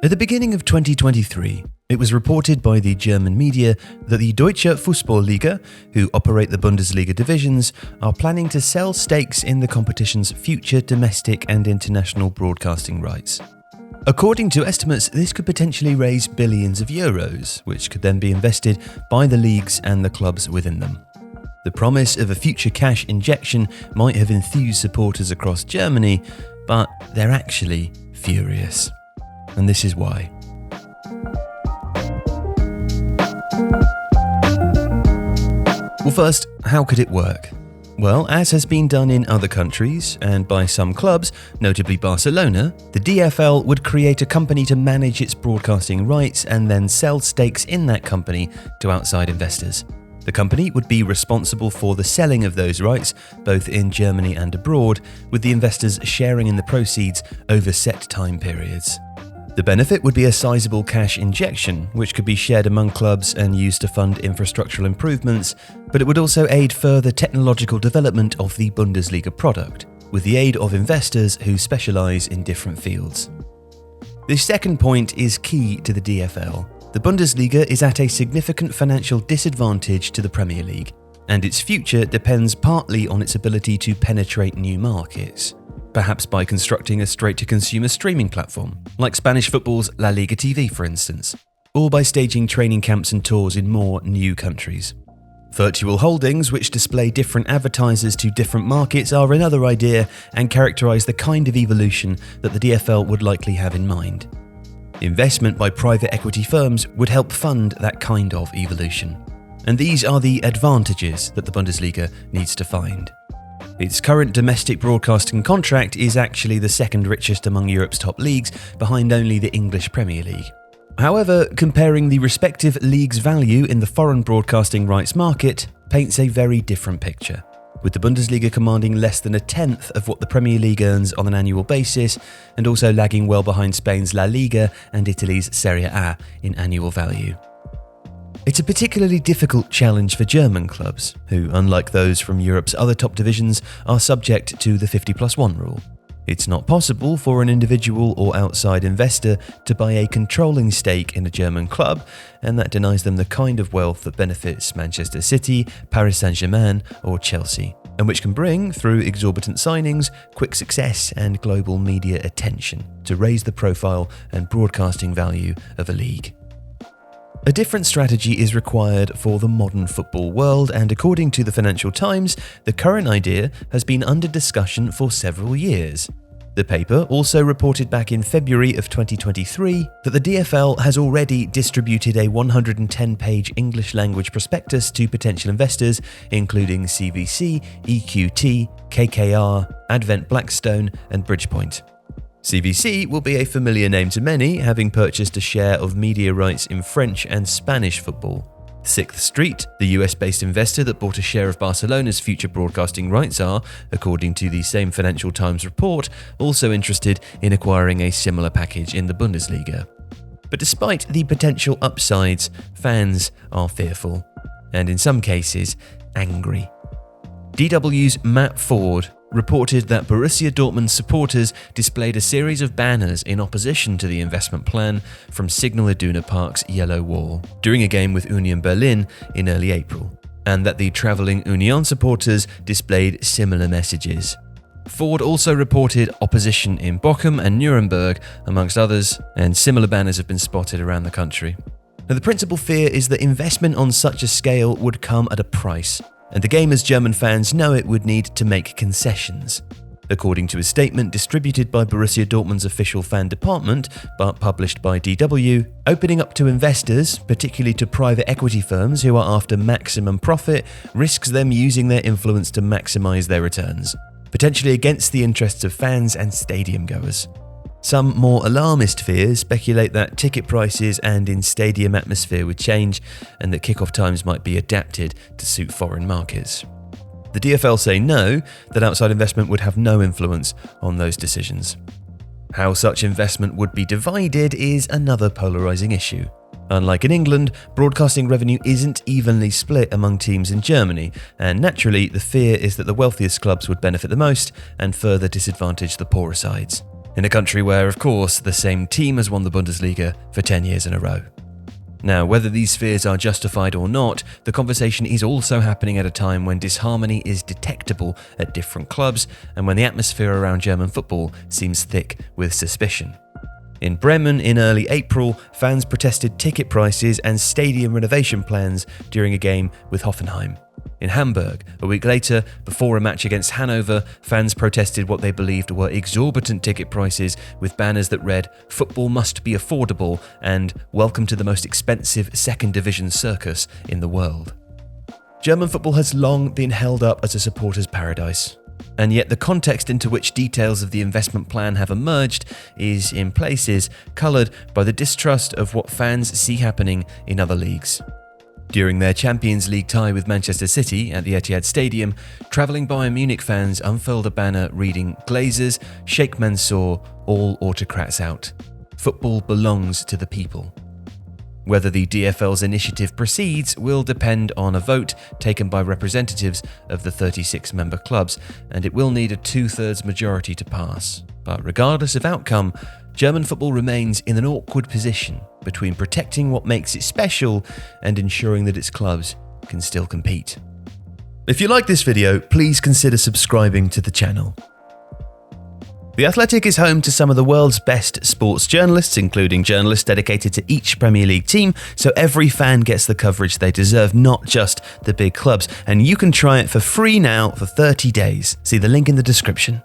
At the beginning of 2023, it was reported by the German media that the Deutsche Fussball Liga, who operate the Bundesliga divisions, are planning to sell stakes in the competition's future domestic and international broadcasting rights. According to estimates, this could potentially raise billions of euros, which could then be invested by the leagues and the clubs within them. The promise of a future cash injection might have enthused supporters across Germany, but they're actually furious. And this is why. Well, first, how could it work? Well, as has been done in other countries, and by some clubs, notably Barcelona, the DFL would create a company to manage its broadcasting rights and then sell stakes in that company to outside investors. The company would be responsible for the selling of those rights, both in Germany and abroad, with the investors sharing in the proceeds over set time periods. The benefit would be a sizable cash injection, which could be shared among clubs and used to fund infrastructural improvements, but it would also aid further technological development of the Bundesliga product, with the aid of investors who specialise in different fields. This second point is key to the DFL. The Bundesliga is at a significant financial disadvantage to the Premier League, and its future depends partly on its ability to penetrate new markets. Perhaps by constructing a straight-to-consumer streaming platform, like Spanish football's LaLiga TV for instance, or by staging training camps and tours in more new countries. Virtual holdings which display different advertisers to different markets are another idea and characterise the kind of evolution that the DFL would likely have in mind. Investment by private equity firms would help fund that kind of evolution. And these are the advantages that the Bundesliga needs to find. Its current domestic broadcasting contract is actually the second richest among Europe's top leagues, behind only the English Premier League. However, comparing the respective leagues' value in the foreign broadcasting rights market paints a very different picture, with the Bundesliga commanding less than a tenth of what the Premier League earns on an annual basis, and also lagging well behind Spain's LaLiga and Italy's Serie A in annual value. It's a particularly difficult challenge for German clubs, who, unlike those from Europe's other top divisions, are subject to the 50+1 rule. It's not possible for an individual or outside investor to buy a controlling stake in a German club, and that denies them the kind of wealth that benefits Manchester City, Paris Saint-Germain, or Chelsea, and which can bring, through exorbitant signings, quick success and global media attention to raise the profile and broadcasting value of a league. A different strategy is required for the modern football world, and according to the Financial Times, the current idea has been under discussion for several years. The paper also reported back in February of 2023 that the DFL has already distributed a 110-page English-language prospectus to potential investors, including CVC, EQT, KKR, Advent Blackstone, and Bridgepoint. CVC will be a familiar name to many, having purchased a share of media rights in French and Spanish football. 6th Street, the US-based investor that bought a share of Barcelona's future broadcasting rights, are, according to the same Financial Times report, also interested in acquiring a similar package in the Bundesliga. But despite the potential upsides, fans are fearful, and in some cases, angry. DW's Matt Ford reported that Borussia Dortmund supporters displayed a series of banners in opposition to the investment plan from Signal Iduna Park's Yellow Wall during a game with Union Berlin in early April, and that the travelling Union supporters displayed similar messages. Ford also reported opposition in Bochum and Nuremberg, amongst others, and similar banners have been spotted around the country. Now, the principal fear is that investment on such a scale would come at a price, and the game as German fans know it would need to make concessions. According to a statement distributed by Borussia Dortmund's official fan department, but published by DW, opening up to investors, particularly to private equity firms who are after maximum profit, risks them using their influence to maximise their returns, potentially against the interests of fans and stadium goers. Some more alarmist fears speculate that ticket prices and in-stadium atmosphere would change, and that kickoff times might be adapted to suit foreign markets. The DFL say no, that outside investment would have no influence on those decisions. How such investment would be divided is another polarising issue. Unlike in England, broadcasting revenue isn't evenly split among teams in Germany, and naturally the fear is that the wealthiest clubs would benefit the most and further disadvantage the poorer sides. in a country where, of course, the same team has won the Bundesliga for 10 years in a row. Now, whether these fears are justified or not, the conversation is also happening at a time when disharmony is detectable at different clubs and when the atmosphere around German football seems thick with suspicion. In Bremen in early April, fans protested ticket prices and stadium renovation plans during a game with Hoffenheim. In Hamburg, a week later, before a match against Hanover, fans protested what they believed were exorbitant ticket prices with banners that read, "Football must be affordable" and "Welcome to the most expensive second division circus in the world." German football has long been held up as a supporter's paradise. And yet the context into which details of the investment plan have emerged is, in places, coloured by the distrust of what fans see happening in other leagues. During their Champions League tie with Manchester City at the Etihad Stadium, travelling Bayern Munich fans unfurled a banner reading "Glazers, Sheikh Mansour, all autocrats out. Football belongs to the people." Whether the DFL's initiative proceeds will depend on a vote taken by representatives of the 36-member clubs, and it will need a 2/3 majority to pass. But regardless of outcome, German football remains in an awkward position between protecting what makes it special and ensuring that its clubs can still compete. If you like this video, please consider subscribing to the channel. The Athletic is home to some of the world's best sports journalists, including journalists dedicated to each Premier League team, so every fan gets the coverage they deserve, not just the big clubs. And you can try it for free now for 30 days. See the link in the description.